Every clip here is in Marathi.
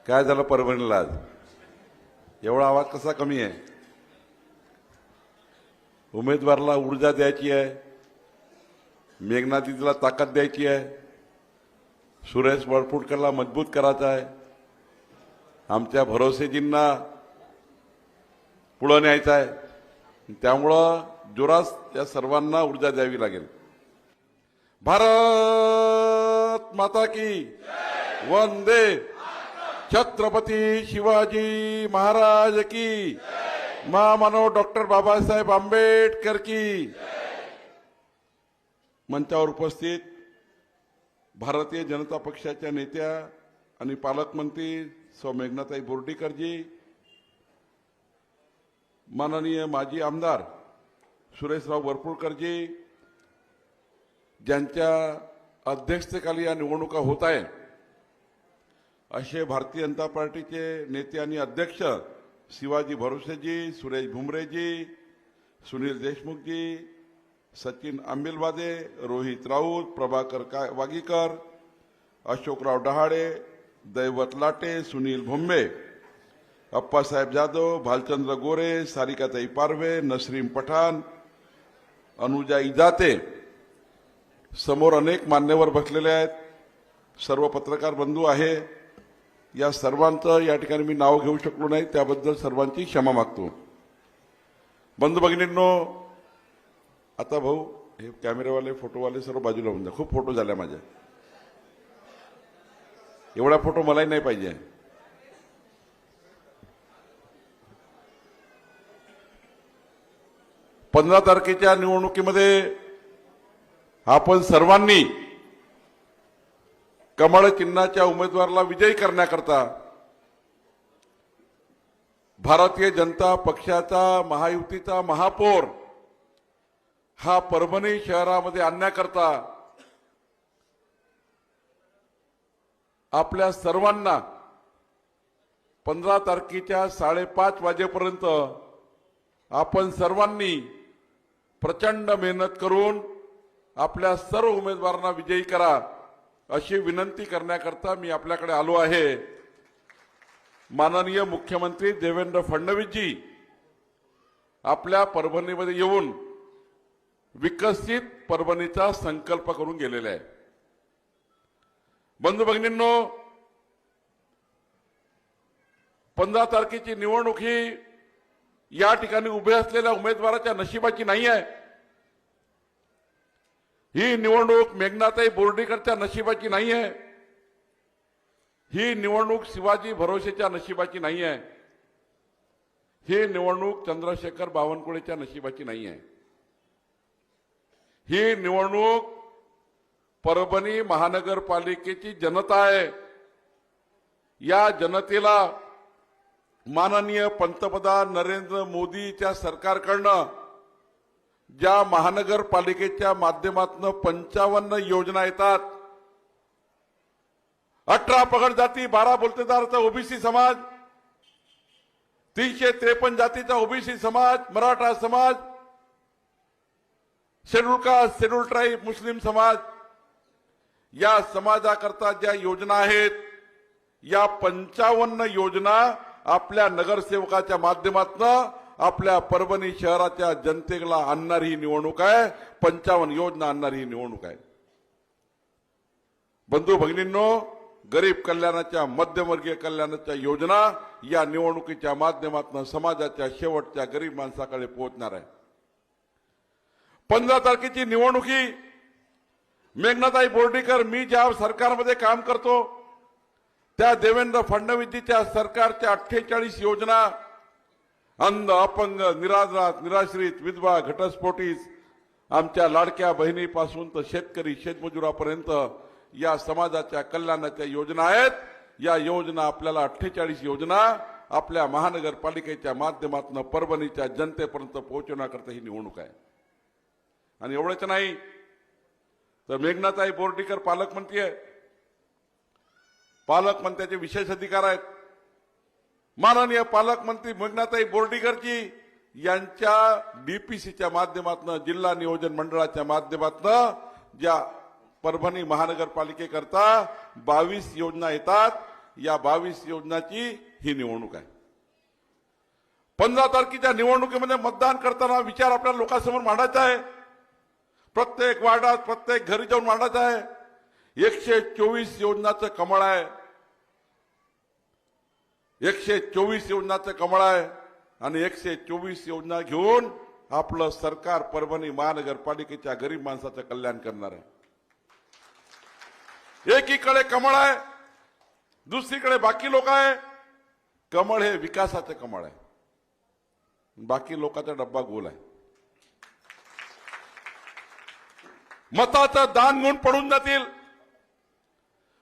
काय झालं परभणीला आज? एवढा आवाज कसा कमी आहे? उमेदवाराला ऊर्जा द्यायची आहे, मेघना दीदीला ताकद द्यायची आहे, सुरेश वरपुडकरला मजबूत करायचा आहे, आमच्या भरोसेजींना पुढे न्यायचं आहे. त्यामुळं जोरात या सर्वांना ऊर्जा द्यावी लागेल. भारत माता की वंदे, छत्रपती शिवाजी महाराज की, महामानव डॉक्टर बाबासाहेब आंबेडकर की. मंचावर उपस्थित भारतीय जनता पक्षाच्या नेत्या आणि पालकमंत्री सौ मेघनाताई बोर्डीकरजी, माननीय माजी आमदार सुरेशराव वरपुडकरजी, ज्यांच्या अध्यक्षतेखाली या निवडणुका होत आहे, असे भारतीय जनता पार्टीचे नेते आणि अध्यक्ष शिवाजी भरोसेजी, सुरेश भुमरेजी, सुनील देशमुखजी, सचिन आंबिलवादे, रोहित राऊत, प्रभाकर वागीकर, अशोकराव डहाळे, दैवत लाटे, सुनील भोंबे, अप्पासाहेब जाधव, भालचंद्र गोरे, सारिकाताई पारवे, नसरीम पठाण, अनुजा इजाते, समोर अनेक मान्यवर बसलेले आहेत, सर्व पत्रकार बंधू आहे. या सर्वांचं या ठिकाणी मी नाव घेऊ शकलो नाही, त्याबद्दल सर्वांची क्षमा मागतो. बंधू भगिनींनो, आता भाऊ हे कॅमेरावाले फोटोवाले सर्व बाजूला होऊन द्या. खूप फोटो झाल्या माझ्या, एवढा फोटो मलाही नाही पाहिजे. 15 तारखेच्या निवडणुकीमध्ये आपण सर्वांनी कमळ चिन्हाच्या उमेदवाराला विजयी करण्याकरता भारतीय जनता पक्षाचा महायुतीचा महापौर हा परभणी शहरामध्ये आणण्याकरता आपल्या सर्वांना 15 तारखेच्या 5:30 वाजेपर्यंत आपण सर्वांनी प्रचंड मेहनत करून आपल्या सर्व उमेदवारांना विजयी करा, अशी विनंती करण्याकरता मी आपल्याकडे आलो आहे. माननीय मुख्यमंत्री देवेंद्र फडणवीसजी आपल्या परभणीमध्ये येऊन विकसित परभणीचा संकल्प करून गेलेले आहे. बंधू भगिनींनो, 15 तारखेची निवडणूक ही या ठिकाणी उभे असलेल्या उमेदवाराच्या नशिबाची नाही आहे. ही निवडणूक मेघनाताई बोर्डीकरच्या नशिबाची नाही आहे. ही निवडणूक शिवाजी भरोसेच्या नशिबाची नाही आहे. ही निवडणूक चंद्रशेखर बावनकुळेच्या नशिबाची नाही आहे. ही निवडणूक परभणी महानगरपालिकेची जनता आहे. या जनतेला माननीय पंतप्रधान नरेंद्र मोदीच्या सरकारकडनं ज्या महानगरपालिकेच्या माध्यमातून 55 योजना येतात, 18 पगड जाती, 12 बोलतेदारचा ओबीसी समाज, 353 जातीचा ओबीसी समाज, मराठा समाज, शेड्यूल कास्ट, शेड्यूल ट्राईब, मुस्लिम समाज, या समाजाकरता ज्या योजना आहेत, या 55 योजना आपल्या नगरसेवकाच्या माध्यमातून आपल्या परभणी शहराच्या जनतेला आणणारी ही निवडणूक आहे. 55 योजना आणणारी ही निवडणूक आहे. बंधू भगिनींनो, गरीब कल्याणाच्या, मध्यमवर्गीय कल्याणाच्या योजना या निवडणुकीच्या माध्यमातून समाजाच्या शेवटच्या गरीब माणसाकडे पोहोचणार आहे. 15 तारखेची निवडणुकी मेघनाताई बोर्डीकर, मी ज्या सरकारमध्ये काम करतो त्या देवेंद्र फडणवीसजीच्या सरकारच्या 48 योजना, अंध, अपंग, निराधार, निराश्रित, विधवा, घटस्फोटीस, आमच्या लाडक्या बहिणीपासून तर शेतकरी शेतमजुरापर्यंत या समाजाच्या कल्याणाच्या योजना आहेत. या योजना आपल्याला 48 योजना आपल्या महानगरपालिकेच्या माध्यमातून परभणीच्या जनतेपर्यंत पोहोचवण्याकरता ही निवडणूक आहे. आणि एवढंच नाही तर मेघनाताई बोर्डीकर पालकमंत्री आहे. पालकमंत्र्याचे विशेष अधिकार आहेत. माननीय पालकमंत्री मेघनाताई बोर्डीकरजी यांच्या डीपीसीच्या माध्यमातून, जिल्हा नियोजन मंडळाच्या माध्यमातून ज्या परभणी महानगरपालिकेकरता 22 योजना येतात, या 22 योजनाची ही निवडणूक आहे. 15 तारखेच्या निवडणुकीमध्ये मतदान करताना विचार आपल्या लोकांसमोर मांडायचा आहे. प्रत्येक वार्डात प्रत्येक घरी जाऊन मांडायचा आहे. 124 योजनाचं कमळ आहे. 124 योजनाचं कमळ आहे आणि 124 योजना घेऊन आपलं सरकार परभणी महानगरपालिकेच्या गरीब माणसाचं कल्याण करणार आहे. एकीकडे कमळ आहे, दुसरीकडे बाकी लोक आहे. कमळ हे विकासाचं कमळ आहे, बाकी लोकांचा डब्बा गोल आहे. मताचं दान गुण पडून जातील,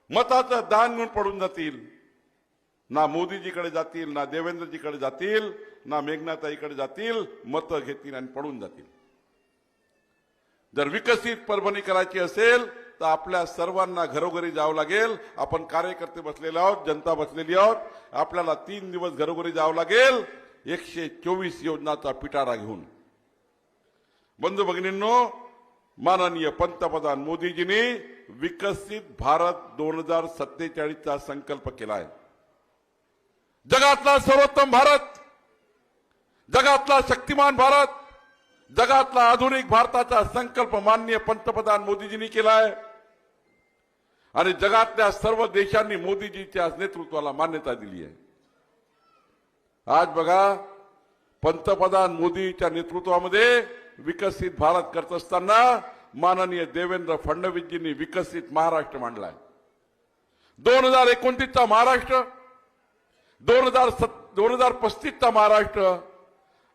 मताचं दान गुण पडून जातील. ना मोदीजीकडे जातील, ना देवेंद्रजीकडे जातील, ना मेघनाताईकडे जातील. मतं घेतील आणि पडून जातील. जर विकसित परभणी करायची असेल तर आपल्या सर्वांना घरोघरी जावं लागेल. आपण कार्यकर्ते बसलेले आहोत, जनता बसलेली आहोत. आपल्याला 3 दिवस घरोघरी जावं लागेल 124 योजनाचा पिटारा घेऊन. बंधू भगिनींनो, माननीय पंतप्रधान मोदीजींनी विकसित भारत 2047चा संकल्प केला आहे. जगातला सर्वोत्तम भारत, जगातला शक्तिमान भारत, जगातला आधुनिक भारताचा संकल्प माननीय पंतप्रधान मोदीजींनी केला आहे आणि जगातल्या सर्व देशांनी मोदीजीच्या नेतृत्वाला मान्यता दिली आहे. आज बघा, पंतप्रधान मोदीच्या नेतृत्वामध्ये विकसित भारत करत असताना माननीय देवेंद्र फडणवीसजींनी विकसित महाराष्ट्र मांडलाय. 2029चा महाराष्ट्र, 2035चा महाराष्ट्र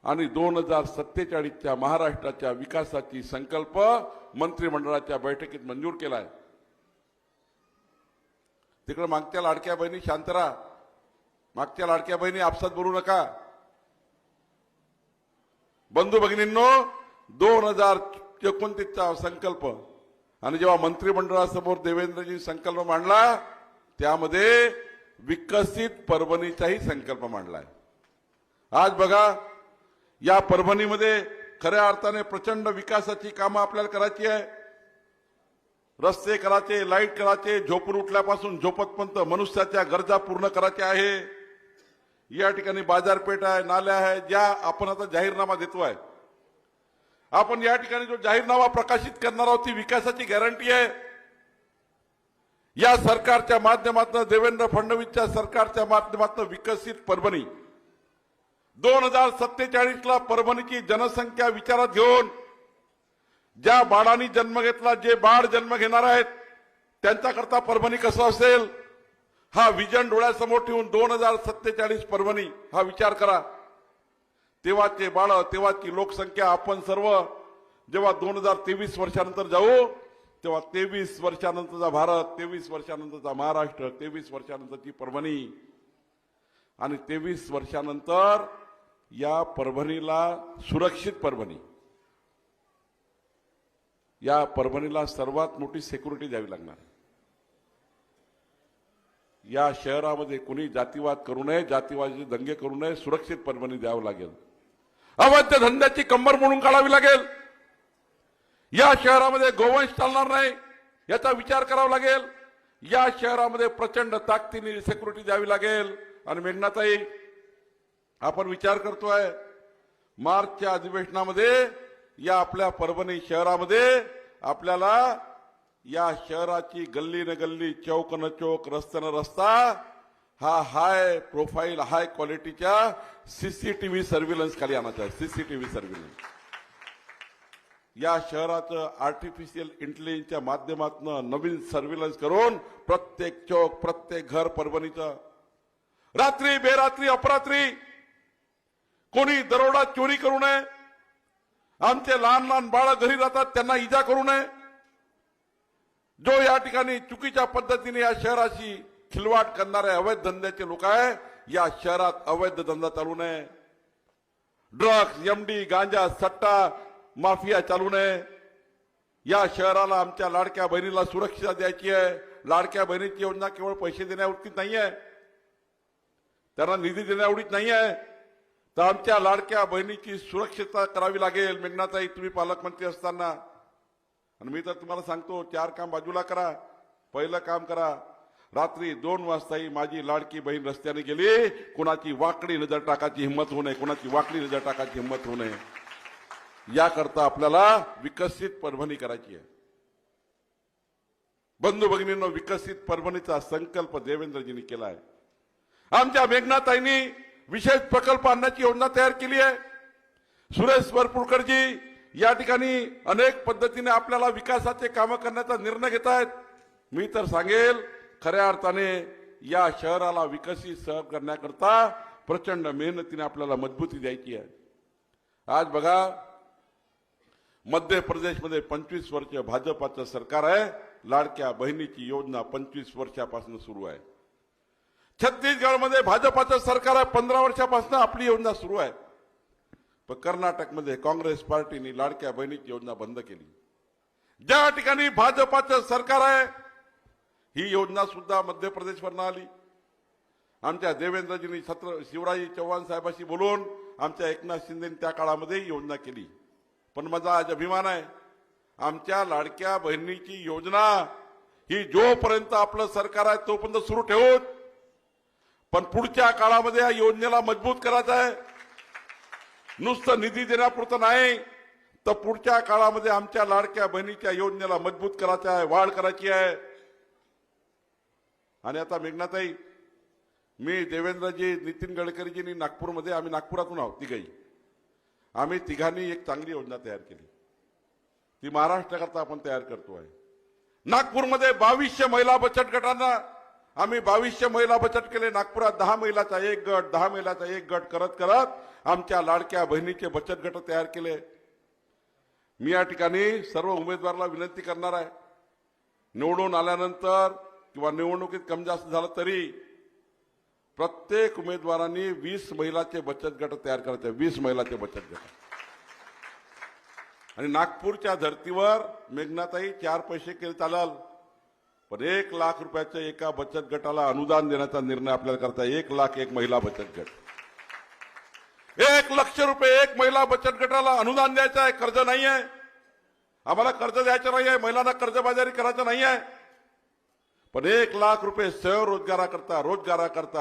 आणि 2047च्या महाराष्ट्राच्या विकासाची संकल्प मंत्रिमंडळाच्या बैठकीत मंजूर केलाय. तिकडे मागच्या लाडक्या बहिणी शांत राहा. मागच्या लाडक्या बहिणी आपसात बोलू नका. बंधू भगिनींनो, 2029चा संकल्प आणि जेव्हा मंत्रिमंडळासमोर देवेंद्रजी संकल्प मांडला त्यामध्ये विकसित परभणीचाही संकल्प मांडलाय. आज बघा, या परभणीमध्ये खऱ्या अर्थाने प्रचंड विकासाची कामं आपल्याला करायची आहे. रस्ते करायचे, लाईट करायचे, झोपून उठल्यापासून झोपतपर्यंत मनुष्याच्या गरजा पूर्ण करायच्या आहे. या ठिकाणी बाजारपेठ आहे, नाल्या आहे, ज्या आपण आता जाहीरनामा देतोय. आपण या ठिकाणी जो जाहीरनामा प्रकाशित करणार आहोत ती विकासाची गॅरंटी आहे. या सरकारच्या माध्यमातून, देवेंद्र फडणवीसच्या सरकारच्या माध्यमातून विकसित परभणी 2047ला परभणीची जनसंख्या विचारात घेऊन ज्या बाळांनी जन्म घेतला, जे बाळ जन्म घेणार आहेत त्यांच्याकरता परभणी कसं असेल हा विजन डोळ्यासमोर ठेवून 2047 परभणी हा विचार करा. तेव्हाचे बाळ, तेव्हाची लोकसंख्या, आपण सर्व जेव्हा 2023 वर्षानंतर जाऊ तेव्हा 23 वर्षानंतरचा भारत, 23 वर्षानंतरचा महाराष्ट्र, 23 वर्षानंतरची परभणी आणि 23 वर्षानंतर या परभणीला सुरक्षित परभणी, या परभणीला सर्वात मोठी सिक्युरिटी द्यावी लागणार. या शहरामध्ये कोणी जातीवाद करू नये, जातीवादी दंगे करू नये, सुरक्षित परभणी द्यावं लागेल. अवैध धंद्याची कंबर मोडून काढावी लागेल. या शहरामध्ये गोवंश चालणार नाही याचा विचार करावा लागेल. या शहरामध्ये प्रचंड ताकदीने सिक्युरिटी द्यावी लागेल. आणि मेघनाताई, आपण विचार करतोय मार्चच्या अधिवेशनामध्ये या आपल्या परभणी शहरामध्ये आपल्याला या शहराची गल्ली न गल्ली, चौक न चौक, रस्ता न रस्ता हा हाय प्रोफाईल, हाय क्वालिटीच्या सीसीटीव्ही सर्व्हिलन्स खाली आणायचा आहे. सीसीटीव्ही सर्व्हिलन्स या शहराचं आर्टिफिशियल इंटेलिजन्सच्या माध्यमातून नवीन सर्व्हिलन्स करून प्रत्येक चौक, प्रत्येक घर परभणीचं रात्री बेरात्री अपरात्री कोणी दरोडा चोरी करू नये. आमचे लहान लहान बाळ घरी राहतात त्यांना इजा करू नये. जो या ठिकाणी चुकीच्या पद्धतीने या शहराशी खिलवाड करणारे अवैध धंद्याचे लोक आहे, या शहरात अवैध धंदा चालू नये. ड्रग्ज, एमडी, गांजा, सट्टा माफिया चालू नये. या शहराला आमच्या लाडक्या बहिणीला सुरक्षा द्यायची आहे. लाडक्या बहिणीची योजना केवळ पैसे देण्यावरतीच नाही आहे, त्यांना निधी देण्यावरतीच नाही आहे, तर आमच्या लाडक्या बहिणीची सुरक्षितता करावी लागेल. मेघनाताई, तुम्ही पालकमंत्री असताना, आणि मी तर तुम्हाला सांगतो 4 काम बाजूला करा. पहिलं काम करा, रात्री 2 वाजताही माझी लाडकी बहीण रस्त्याने गेली, कुणाची वाकडी नजर टाकायची हिंमत होऊ नये, कुणाची वाकडी नजर टाकायची हिंमत होऊ नये, याकरता आपल्याला विकसित परभणी करायची आहे. बंधू भगिनींनो, विकसित परभणीचा संकल्प देवेंद्रजींनी केला आहे. आमच्या मेघनाताईंनी विशेष प्रकल्प आणण्याची योजना तयार केली आहे. सुरेश वरपुडकरजी या ठिकाणी अनेक पद्धतीने आपल्याला विकासाचे कामं करण्याचा निर्णय घेत आहेत. मी तर सांगेल, खऱ्या अर्थाने या शहराला विकसित शहर करण्याकरता प्रचंड मेहनतीने आपल्याला मजबूती द्यायची आहे. आज बघा, मध्य प्रदेशमध्ये 25 वर्ष भाजपाचं सरकार आहे. लाडक्या बहिणीची योजना 25 वर्षापासून सुरू आहे. छत्तीसगडमध्ये भाजपाचं सरकार आहे, 15 वर्षापासून आपली योजना सुरू आहे. पण कर्नाटकमध्ये काँग्रेस पार्टीने लाडक्या बहिणीची योजना बंद केली. ज्या ठिकाणी भाजपाचं सरकार आहे, ही योजना सुद्धा मध्य प्रदेशवरून आली. आमच्या देवेंद्रजींनी शिवराज चव्हाण साहेबांशी बोलून आमच्या एकनाथ शिंदेनी त्या काळामध्ये ही योजना केली. पण माझा आज अभिमान आहे, आमच्या लाडक्या बहिणीची योजना ही जोपर्यंत आपलं सरकार आहे तोपर्यंत सुरू ठेवूत. पण पुढच्या काळामध्ये या योजनेला मजबूत करायचं आहे. नुसतं निधी देण्यापुरतं नाही, तर पुढच्या काळामध्ये आमच्या लाडक्या बहिणीच्या योजनेला मजबूत करायचं आहे, वाढ करायची आहे. आणि आता मेघनाताई, मी देवेंद्रजी, नितीन गडकरीजींनी नागपूरमध्ये, आम्ही नागपुरातून आहोत तिघही, आम्ही तिघांनी एक चांगली योजना तयार केली. ती महाराष्ट्राकरता आपण तयार करतो आहे. नागपूरमध्ये 2200 महिला बचत गटांना आम्ही 2200 महिला बचत केले. नागपुरात 10 महिलाचा एक गट, 10 महिलाचा एक गट करत करत आमच्या लाडक्या बहिणीचे बचत गट तयार केले. मी या ठिकाणी सर्व उमेदवाराला विनंती करणार आहे, निवडून आल्यानंतर किंवा निवडणुकीत कमी जास्त झालं तरी प्रत्येक उमेदवारांनी 20 महिलाचे बचत गट तयार करायचे. 20 महिलाचे बचत गट. आणि नागपूरच्या धर्तीवर मेघनाताई 4 पैसे केले चालाल, पण 1 लाख रुपयाच्या एका बचत गटाला अनुदान देण्याचा निर्णय आपल्याला करता. 1 लाख एक महिला बचत गट, 1 लक्ष रुपये एक महिला बचत गटाला अनुदान द्यायचं आहे. कर्ज नाही आहे आम्हाला, कर्ज द्यायचं नाही आहे, महिलांना कर्जबाजारी करायचं नाही आहे. पण 1 लाख रुपये स्वरोजगाराकरता,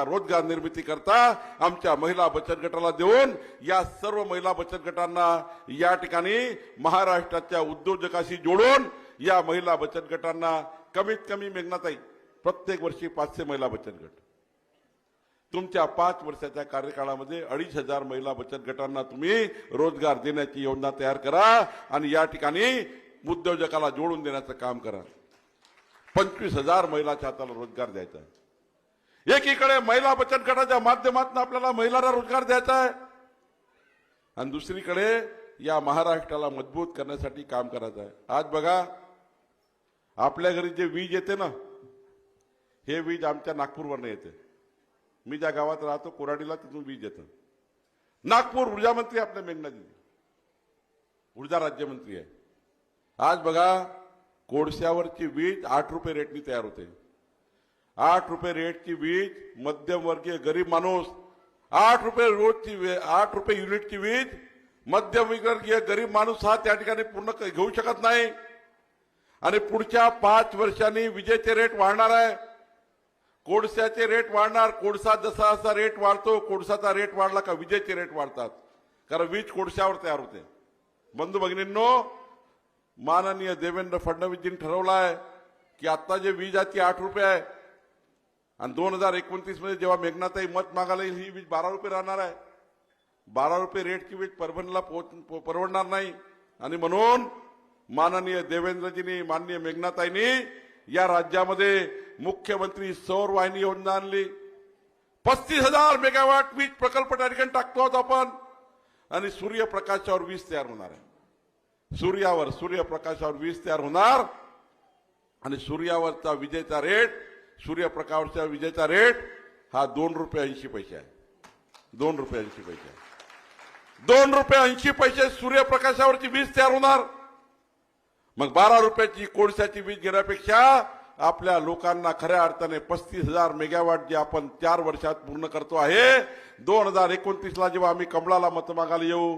रोजगार निर्मिती करता आमच्या महिला बचत गटाला देऊन या सर्व महिला बचत गटांना या ठिकाणी महाराष्ट्राच्या उद्योजकाशी जोडून या महिला बचत गटांना कमीत कमी मेघनाताई प्रत्येक वर्षी 500 महिला बचत गट. तुमच्या 5 वर्षाच्या कार्यकाळामध्ये 2500 महिला बचत गटांना तुम्ही रोजगार देण्याची योजना तयार करा आणि या ठिकाणी उद्योजकाला जोडून देण्याचं काम करा. 25,000 महिलाच्या हाताला रोजगार द्यायचा आहे. एकीकडे महिला बचत गटाच्या माध्यमातून आपल्याला महिलांना रोजगार द्यायचा आहे आणि दुसरीकडे या महाराष्ट्राला मजबूत करण्यासाठी काम करायचं आहे. आज बघा, आपल्या घरी जे वीज येते ना, हे वीज आमच्या नागपूरवरून येते. मी ज्या गावात राहतो कोराडीला, तिथून वीज येतं. नागपूर ऊर्जा मंत्री आपल्या मेघनाजी, ऊर्जा राज्यमंत्री आहे. आज बघा, कोळशावरची वीज 8 रुपये रेटनी तयार होते. 8 रुपये रेटची वीज मध्यमवर्गीय गरीब माणूस, 8 रुपये युनिटची वीज मध्यमवर्गीय गरीब माणूस हा त्या ठिकाणी पूर्ण घेऊ शकत नाही. आणि पुढच्या 5 वर्षांनी विजेचे रेट वाढणार आहे, कोळशाचे रेट वाढणार. कोळसा जसा जसा रेट वाढतो, कोळसाचा रेट वाढला का विजेचे रेट वाढतात, कारण वीज कोळशावर तयार होते. बंधू भगिनींनो, माननीय देवेंद्र फडणवीसजींनी ठरवलं आहे की आता जे वीज आहे ती 8 रुपये आहे आणि 2029 मध्ये जेव्हा मेघनाताई मत मागायला येईल ही वीज 12 रुपये राहणार आहे. 12 रुपये रेटची वीज परभणीला परवडणार नाही. आणि म्हणून माननीय देवेंद्रजींनी, माननीय मेघनाताईंनी या राज्यामध्ये मुख्यमंत्री सौर वाहिनी योजना आणली. 35,000 मेगावॅट वीज प्रकल्प त्या ठिकाणी टाकतो आहोत आपण. आणि सूर्यप्रकाशावर वीज तयार होणार आहे. सूर्यप्रकाशावर वीज तयार होणार आणि सूर्यावरचा विजेचा रेट, सूर्यप्रकाशावरचा विजेचा रेट हा 2 रुपये 80 पैसे आहे. 2 रुपये 80 पैसे आहे. 2 रुपये 80 पैसे सूर्यप्रकाशावरची वीज तयार होणार. मग 12 रुपयाची कोळशाची वीज घेण्यापेक्षा आपल्या लोकांना खऱ्या अर्थाने 35,000 मेगावॅट जे आपण 4 वर्षात पूर्ण करतो आहे. 2029ला जेव्हा आम्ही कमळाला मत मागायला येऊ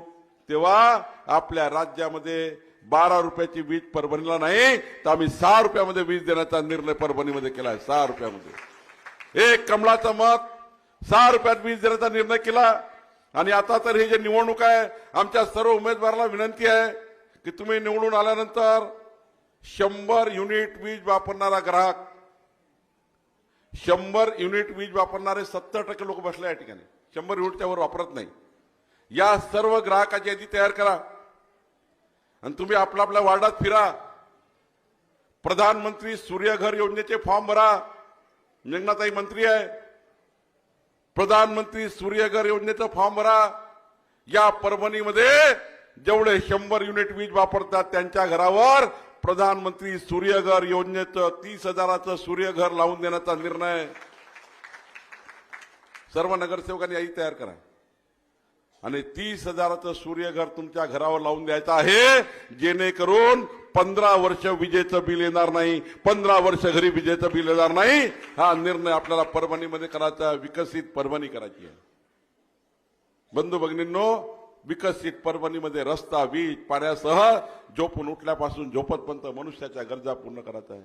तेव्हा आपल्या राज्यामध्ये 12 रुपयाची वीज परभणीला नाही तर आम्ही 6 रुपयामध्ये वीज देण्याचा निर्णय परभणीमध्ये केलाय. 6 रुपयामध्ये एक कमळाचं मत 6 रुपयात वीज देण्याचा निर्णय केला. आणि आता तर हे जे निवडणूक आहे, आमच्या सर्व उमेदवारांना विनंती आहे की तुम्ही निवडून आल्यानंतर 100 युनिट वीज वापरणारा ग्राहक, 100 युनिट वीज वापरणारे 70% लोक बसले या ठिकाणी, 100 युनिटच्या वर वापरत नाही. या सर्व ग्राहकाची यादी तयार करा आणि तुम्ही आपल्या आपल्या वार्डात फिरा. प्रधानमंत्री सूर्यघर योजनेचे फॉर्म भरा. मेघनाताई मंत्री आहे. प्रधानमंत्री सूर्यघर योजनेचा फॉर्म भरा. या परभणीमध्ये जेवढे 100 युनिट वीज वापरतात त्यांच्या घरावर प्रधानमंत्री सूर्यघर योजनेचं 30,000चं सूर्यघर लावून देण्याचा निर्णय. सर्व नगरसेवकांनी यादी तयार करा आणि 30,000चं सूर्यघर तुमच्या घरावर लावून द्यायचं आहे, जेणेकरून 15 वर्ष विजेचं बिल येणार नाही, 15 वर्ष घरी विजेचं बिल येणार नाही. हा निर्णय आपल्याला परभणीमध्ये करायचा. विकसित परभणी करायची आहे. बंधू भगिनींनो, विकसित परभणीमध्ये रस्ता, वीज, पाण्यासह झोपून उठल्यापासून झोपतपर्यंत मनुष्याच्या गरजा पूर्ण करायचा आहे.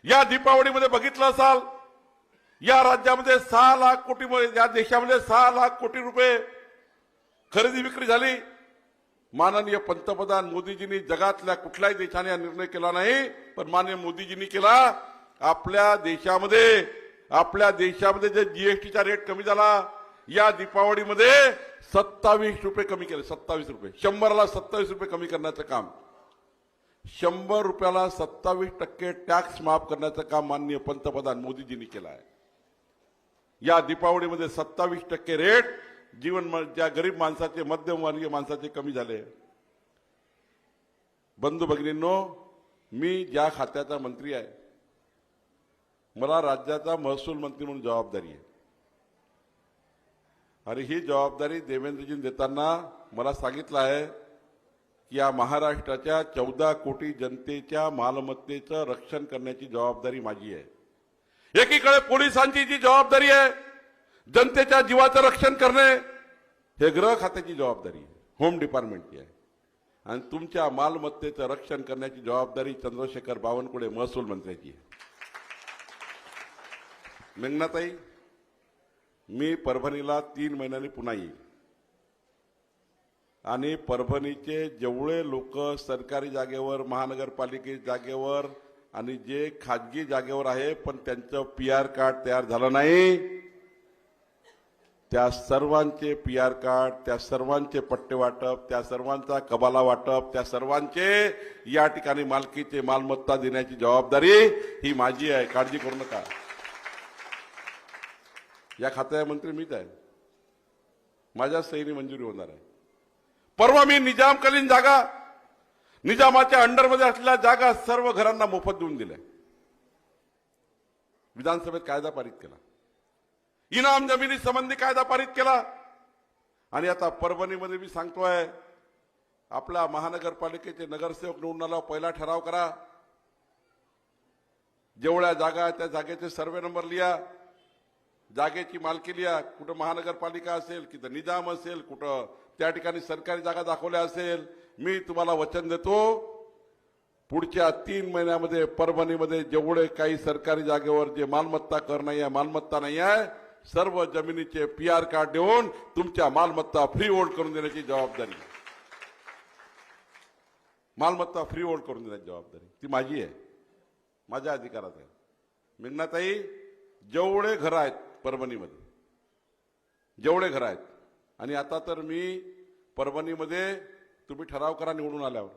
या दीपावलीमध्ये बघितलं असाल, या राज्यामध्ये 6 लाख कोटी, या देशामध्ये 6 लाख कोटी रुपये खरेदी विक्री झाली. माननीय पंतप्रधान मोदीजींनी जगातल्या कुठल्याही देशाने हा निर्णय केला नाही, पण माननीय मोदीजींनी केला. आपल्या देशामध्ये जे जीएसटीचा रेट कमी झाला, या दीपावलीमध्ये 27 रुपये कमी केले. 27 रुपये, 100ला 27 रुपये कमी करण्याचं काम, 100 रुपयाला 27% टॅक्स माफ करण्याचं काम माननीय पंतप्रधान मोदीजींनी केलं आहे. या दीपावलीमध्ये 27% रेट ज्या गरीब माणसाचे, मध्यमवर्गीय माणसाचे कमी झाले. बंधू भगिनींनो, मी ज्या खात्याचा मंत्री आहे, मला राज्याचा महसूल मंत्री म्हणून जबाबदारी आहे. आणि ही जबाबदारी देवेंद्रजींनी देताना मला सांगितलं आहे की या महाराष्ट्राच्या 14 कोटी जनतेच्या मालमत्तेचं रक्षण करण्याची जबाबदारी माझी आहे. एकीकडे पोलिसांची जी जबाबदारी आहे, जनतेच्या जीवाचं रक्षण करणे, हे गृह खात्याची जबाबदारी आहे, होम डिपार्टमेंटची आहे. आणि तुमच्या मालमत्तेचं रक्षण करण्याची जबाबदारी चंद्रशेखर बावनकुळे महसूल मंत्र्याची आहे. मेघनाताई, मी परभणीला 3 महिन्यांनी पुन्हा येईल आणि परभणीचे जेवढे लोक सरकारी जागेवर, महानगरपालिकेच्या जागेवर आणि जे खाजगी जागेवर आहे पण त्यांचं PR कार्ड तयार झालं नाही, त्या सर्वांचे PR कार्ड, त्या सर्वांचे पट्टे वाटप, त्या सर्वांचा कबाला वाटप, त्या सर्वांचे या ठिकाणी मालकीचे मालमत्ता देण्याची जबाबदारी ही माझी आहे. काळजी करू नका. या खात्याचा मंत्री मीच आहे. माझ्या सहीने मंजुरी होणार आहे. परवा मी निजामकालीन जागा, निजामाच्या अंडरमध्ये असलेल्या जागा सर्व घरांना मोफत देऊन दिल्या. विधानसभेत कायदा पारित केला. इनाम जमिनी संबंधी कायदा पारित केला. आणि आता परभणीमध्ये मी सांगतोय, आपल्या महानगरपालिकेचे नगरसेवक निवडून आल्यावर पहिला ठराव करा. जेवढ्या जागा त्या जागेचे सर्वे नंबर लिहा, जागेची मालकी लिहा. कुठं महानगरपालिका असेल, कुठं निजाम असेल, कुठं त्या ठिकाणी सरकारी जागा दाखवल्या असेल. मी तुम्हाला वचन देतो, पुढच्या 3 महिन्यामध्ये परभणीमध्ये जेवढे काही सरकारी जागेवर जे मालमत्ता कर नाही आहे, मालमत्ता नाही आहे, सर्व जमिनीचे PR कार्ड देऊन तुमच्या मालमत्ता फ्री होल्ड करून देण्याची जबाबदारी, मालमत्ता फ्री होल्ड करून देण्याची जबाबदारी ती माझी आहे, माझ्या अधिकारात आहे. मेघनाताई, जेवढे घर आहेत परभणीमध्ये, जेवढे घर आहेत, आणि आता तर मी परभणीमध्ये, तुम्ही ठराव करा निवडून आल्यावर,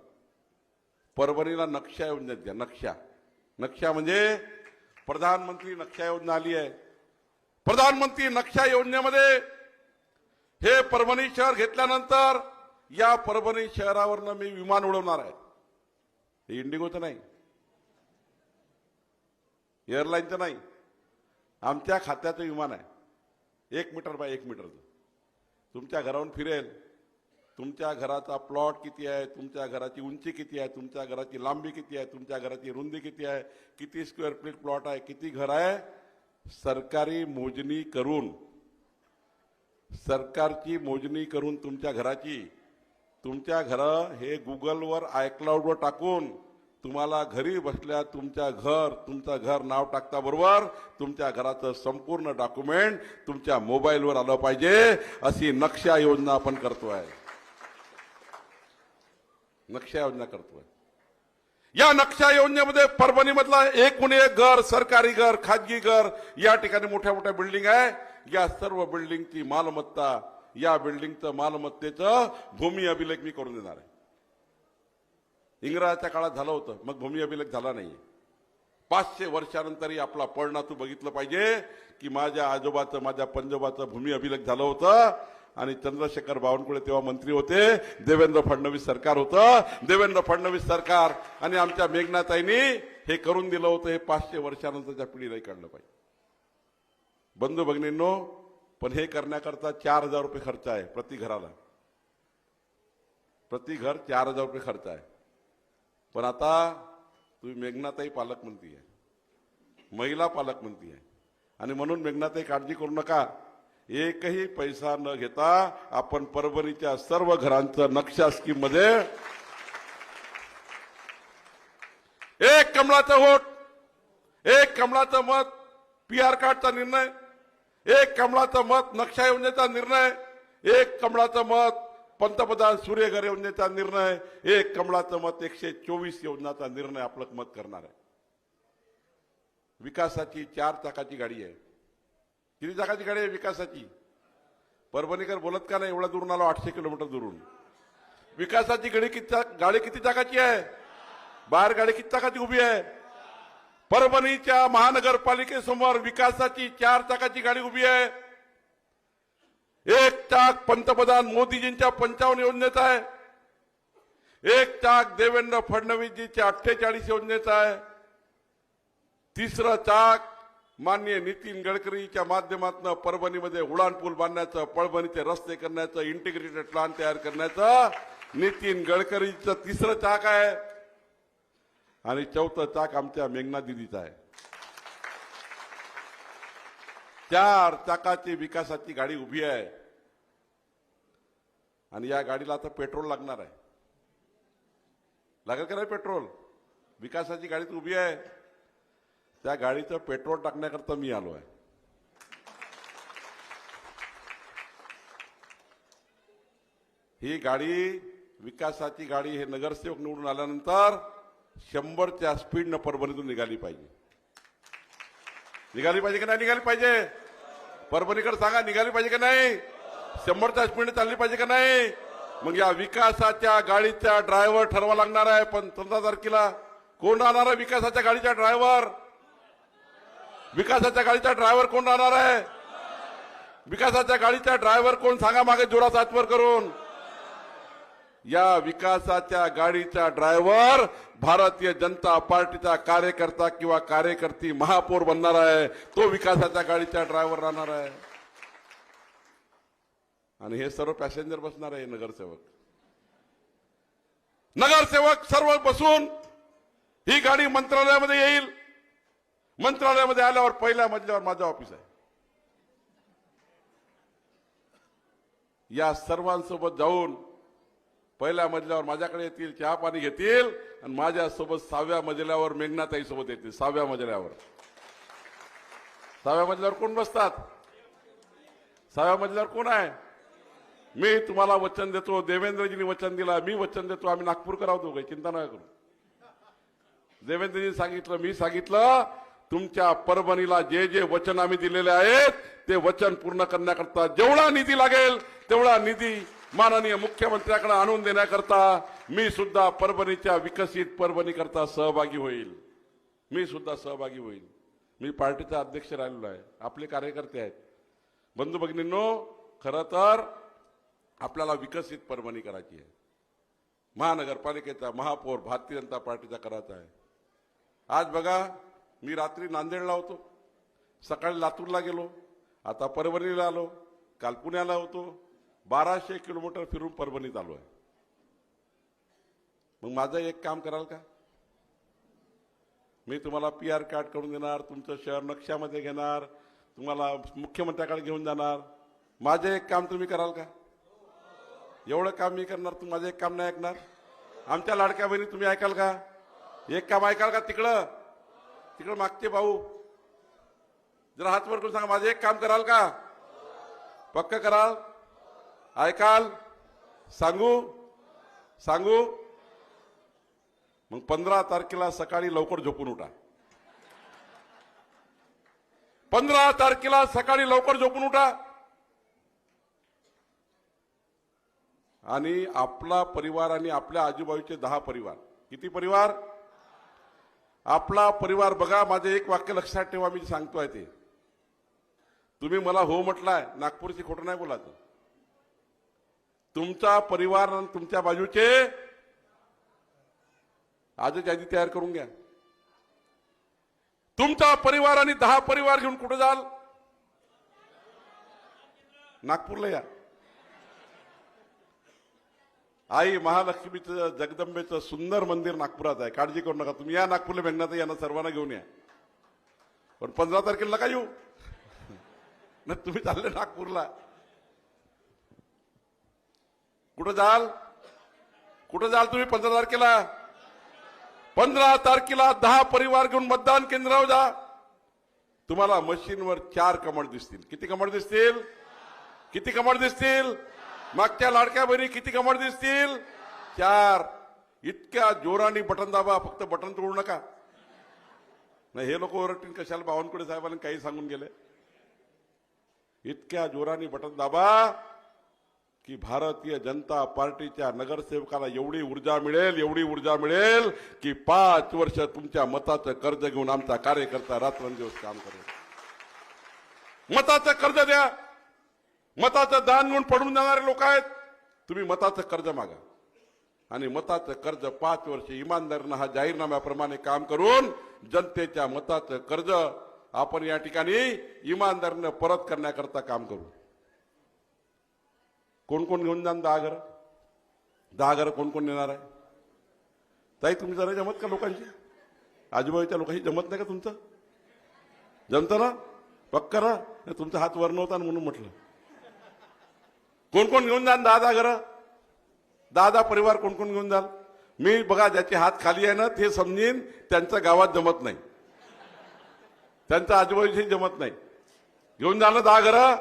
परभणीला नक्षा योजनेत द्या. नक्षा म्हणजे प्रधानमंत्री नक्षा योजना आली आहे. प्रधानमंत्री नक्षा योजनेमध्ये हे परभणी शहर घेतल्यानंतर या परभणी शहरावरनं मी विमान उडवणार आहे. हे इंडिगोचं नाही, एअरलाईनचं नाही, आमच्या खात्याचं विमान आहे. 1 मीटर बाय 1 मीटरचं तुमच्या घरावरून फिरेल. तुमच्या घराचा प्लॉट किती आहे, तुमच्या घराची उंची किती आहे, तुमच्या घराची लांबी किती आहे, तुमच्या घराची रुंदी किती आहे, किती स्क्वेअर फीट प्लॉट आहे, किती घर आहे, सरकारची मोजणी करून तुमच्या घराची तुमच्या घरं हे गुगलवर आयक्लाउडवर टाकून तुम्हाला घरी बसल्या तुमचं घर नाव टाकता बरोबर तुमच्या घराचं संपूर्ण डॉक्युमेंट तुमच्या मोबाईलवर आलं पाहिजे अशी नक्षा योजना आपण करतोय. नक्षा योजना करतोय. या नक्षा योजनेमध्ये परभणीमधला एकूण एक घर, सरकारी घर, खाजगी घर, या ठिकाणी मोठ्या मोठ्या बिल्डिंग आहे. या सर्व बिल्डिंगची मालमत्ता, या बिल्डिंगचं मालमत्तेचं भूमी अभिलेख मी करून देणार आहे. इंग्रजाच्या काळात झालं होतं, मग भूमी अभिलेख झाला नाहीये. 500 वर्षानंतरही आपला पळणा तू बघितलं पाहिजे की माझ्या आजोबाचं, माझ्या पंजोबाचं भूमी अभिलेख झालं होतं. आणि चंद्रशेखर बावनकुळे तेव्हा मंत्री होते, देवेंद्र फडणवीस सरकार होतं. देवेंद्र फडणवीस सरकार आणि आमच्या मेघनाताईंनी हे करून दिलं होतं. हे 500 वर्षानंतरच्या पिढीलाही कळलं पाहिजे. बंधू भगिनींनो, पण हे करण्याकरता 4000 रुपये खर्च आहे प्रति घराला. प्रति घर 4000 रुपये खर्च आहे. पण आता तुम्ही मेघनाताई पालकमंत्री आहे, महिला पालकमंत्री आहे, आणि म्हणून मेघनाताई काळजी करू नका. एकही पैसा न घेता आपण परभणीच्या सर्व घरांचं नक्षा स्कीम मध्ये एक कमळाचं वोट, एक कमळाचं मत, PR कार्डचा निर्णय, एक कमळाचं मत नक्षा योजनेचा निर्णय, एक कमळाचं मत पंतप्रधान सूर्यघर योजनेचा निर्णय, एक कमळाचं मत 124 योजनाचा निर्णय आपलं मत करणार आहे. विकासाची 4 चाकाची गाडी आहे. किती चाकाची गाडी आहे विकासाची? परभणीकर बोलत का नाही? एवढा दूरून आलो, 800 किलोमीटर दूरून. विकासाची गाडी किती चाकाची आहे? बाहेर गाडी किती चाकाची उभी आहे? परभणीच्या महानगरपालिकेसमोर विकासाची 4 चाकाची गाडी उभी आहे. एक चाक पंतप्रधान मोदीजींच्या 55 योजनेचा आहे, एक चाक देवेंद्र फडणवीसजीच्या 48 योजनेचा आहे, तिसरं चाक माननीय नितीन गडकरीच्या माध्यमातून परभणीमध्ये उडान पूल बांधण्याचं, परभणीचे रस्ते करण्याचं, इंटिग्रेटेड प्लान तयार करण्याचं नितीन गडकरीचं तिसरं चाक आहे. आणि चौथं चाक आमच्या मेघना दिदीचं आहे. 4 चाकाची विकासाची गाडी उभी आहे. आणि या गाडीला आता पेट्रोल लागणार आहे. लागेल का नाही पेट्रोल? विकासाची गाडी उभी आहे, त्या गाडीचं पेट्रोल टाकण्याकरता मी आलो आहे. ही गाडी, विकासाची गाडी, हे नगरसेवक निवडून आल्यानंतर 100च्या स्पीडनं परभणीतून निघाली पाहिजे. निघाली पाहिजे का नाही निघाली पाहिजे? परभणीकडे सांगा, निघाली पाहिजे का नाही? 100च्या स्पीडने चालली पाहिजे का नाही? मग या विकासाच्या गाडीचा ड्रायव्हर ठरवा लागणार आहे. पण 15 तारखेला कोण राहणार आहे विकासाच्या गाडीचा ड्रायव्हर? विकासाच्या गाडीचा ड्रायव्हर कोण राहणार आहे? विकासाच्या गाडीचा ड्रायव्हर कोण सांगा मागे जोरात हातवर करून. या विकासाच्या गाडीचा ड्रायव्हर भारतीय जनता पार्टीचा कार्यकर्ता किंवा कार्यकर्ती महापौर बनणार आहे. तो विकासाच्या गाडीचा ड्रायव्हर राहणार आहे. आणि हे सर्व पॅसेंजर बसणार आहे. नगरसेवक सर्व बसून ही गाडी मंत्रालयामध्ये येईल. मंत्रालयामध्ये आल्यावर पहिल्या मजल्यावर माझं ऑफिस आहे. या सर्वांसोबत जाऊन पहिल्या मजल्यावर माझ्याकडे येतील, चहा पाणी घेतील, आणि माझ्यासोबत 6व्या मजल्यावर मेघनाताई सोबत येतील. 6व्या मजल्यावर. 6व्या मजल्यावर कोण बसतात? 6व्या मजल्यावर कोण आहे? मी तुम्हाला वचन देतो, देवेंद्रजींनी वचन दिला, मी वचन देतो, आम्ही नागपूरकर आहोत, काही चिंता नका करू. देवेंद्रजींनी सांगितलं, मी सांगितलं, तुमच्या परभणीला जे जे वचन आम्ही दिलेले आहेत ते वचन पूर्ण करण्याकरता जेवढा निधी लागेल तेवढा निधी माननीय मुख्यमंत्र्याकडे आणून देण्याकरता मी सुद्धा परभणीच्या विकसित परभणीकरता सहभागी होईल. मी सुद्धा सहभागी होईल. मी पार्टीचा अध्यक्ष राहिलेलो आहे. आपले कार्यकर्ते आहेत. बंधू भगिनींनो, खरं तर आपल्याला विकसित परभणी करायची आहे. महानगरपालिकेचा महापौर भारतीय जनता पार्टीचा करायचा आहे. आज बघा, मी रात्री नांदेडला होतो, सकाळी लातूरला गेलो, आता परभणीला आलो, काल पुण्याला होतो. 1200 किलोमीटर फिरून परभणीत आलो आहे. मग माझं एक काम कराल का? मी तुम्हाला PR कार्ड करून देणार, तुमचं शहर नक्षामध्ये घेणार, तुम्हाला मुख्यमंत्र्याकडे घेऊन जाणार. माझं एक काम तुम्ही कराल का? एवढं काम मी करणार, तू माझं एक काम नाही ऐकणार? आमच्या लाडक्या बहिणी तुम्ही ऐकाल का? एक काम ऐकाल का? तिकडं तिकडं मागचे भाऊ जरा हात वर करून सांगा, माझं एक काम कराल का? पक्क कराल? ऐकाल? सांगू सांगू मग 15 तारखेला सकाळी लवकर झोपून उठा. 15 तारखेला सकाळी लवकर झोपून उठा आणि आपला परिवार आणि आपल्या आजूबाजूचे 10 परिवार, किती परिवार? आपला परिवार बघा. माझे एक वाक्य लक्षात ठेवा, मी सांगतोय ते. तुम्ही मला हो म्हटलाय, नागपूरची खोटं नाही बोलायचं. तुमचा परिवार आणि तुमच्या बाजूचे आजच यादी तयार करून घ्या. तुमचा परिवार आणि 10 परिवार घेऊन कुठे जाल? नागपूरला या. आई महालक्ष्मीचं जगदंबेचं सुंदर मंदिर नागपुरात आहे, काळजी करू नका. तुम्ही या नागपूरला, मेघनाथ यांना सर्वांना घेऊन या. पण 15 तारखेला नका येऊ ना. तुम्ही चालले नागपूरला, कुठं जाल? कुठं जाल तुम्ही 15 तारखेला? 15 तारखेला 10 परिवार घेऊन मतदान केंद्रावर जा. तुम्हाला मशीनवर 4 कमळ दिसतील. किती कमळ दिसतील? किती कमळ दिसतील? मागच्या लाडक्या बहिणी किती कमळ दिसतील? 4. इतक्या जोराने बटन दाबा, फक्त बटन तोडू नका. नाही हे लोक ओरडतील कशाला बावनकुळे साहेबांनी काही सांगून गेले. इतक्या जोराने बटन दाबा की भारतीय जनता पार्टीच्या नगरसेवकाला एवढी ऊर्जा मिळेल, एवढी ऊर्जा मिळेल की 5 वर्ष तुमच्या मताचं कर्ज घेऊन आमचा कार्यकर्ता रात्रंदिवस काम करेल. मताचं कर्ज द्या. मताचं दान घेऊन पडून जाणारे लोक आहेत. तुम्ही मताचं कर्ज मागा आणि मताचं कर्ज 5 वर्ष इमानदारीनं हा जाहीरनाम्याप्रमाणे काम करून जनतेच्या मताचं कर्ज आपण या ठिकाणी इमानदारीनं परत करण्याकरता काम करू. कोण कोण घेऊन जाण? 10 घरं. 10 घरं कोण कोण नेणार आहे? ताई तुम्ही जरा जमत का लोकांची? आजूबाजूच्या लोकांशी जमत नाही का तुमचं? जमतं ना? पक्का ना? तुमचा हात वर नव्हता म्हणून म्हटलं. कोण कोण घेऊन जाल? 10 घरं, 10 परिवार कोण कोण घेऊन जाल? मी बघा, ज्याचे हात खाली आहे ना ते समजेन त्यांच्या गावात जमत नाही, त्यांच्या आजूबाजूशी जमत नाही. घेऊन जा ना 10 घरं.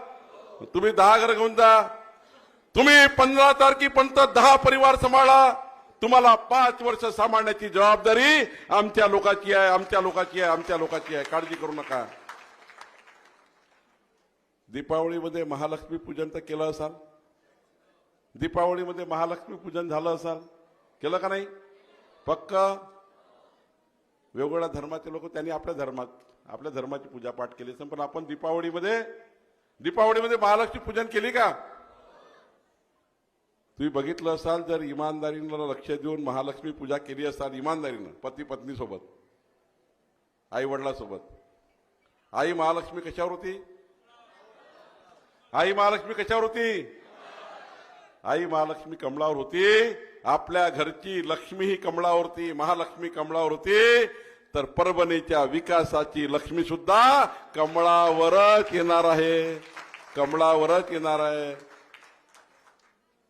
तुम्ही 10 घरं घेऊन जा. तुम्ही 15 तारखेपर्यंत 10 परिवार सांभाळा. तुम्हाला 5 वर्ष सांभाळण्याची जबाबदारी आमच्या लोकांची आहे, आमच्या लोकांची आहे, आमच्या लोकांची आहे. काळजी करू नका. दीपावलीमध्ये महालक्ष्मी पूजन तर केलं असाल? दीपावलीमध्ये महालक्ष्मी पूजन झालं असाल? केलं का नाही? पक्क. वेगवेगळ्या धर्माचे लोक त्यांनी आपल्या धर्माची पूजा पाठ केली असेल, पण आपण दीपावलीमध्ये महालक्ष्मी पूजन केली का? तुम्ही बघितलं असाल, जर इमानदारीनं लक्ष देऊन महालक्ष्मी पूजा केली असाल, इमानदारीनं पती पत्नी सोबत, आई वडिलांसोबत. आई महालक्ष्मी कशावर होती? आई महालक्ष्मी कशावर होती? आई महालक्ष्मी कमळावर होती. आपल्या घरची लक्ष्मी ही कमळावरती, महालक्ष्मी कमळावर होती. तर परभणीच्या विकासाची लक्ष्मी सुद्धा कमळावरच येणार आहे, कमळावरच येणार आहे.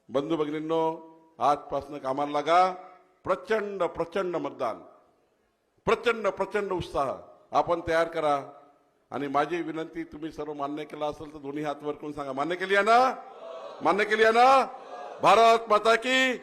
बंधू भगिनींनो, आजपासून कामाला लागा. प्रचंड प्रचंड मतदान, प्रचंड प्रचंड उत्साह आपण तयार करा. आणि माझी विनंती, तुम्ही सर्व मान्य केला असेल तर दोन्ही हात वर करून सांगा, मान्य केली आहे ना? मान्य केली आहे ना? भारत माता की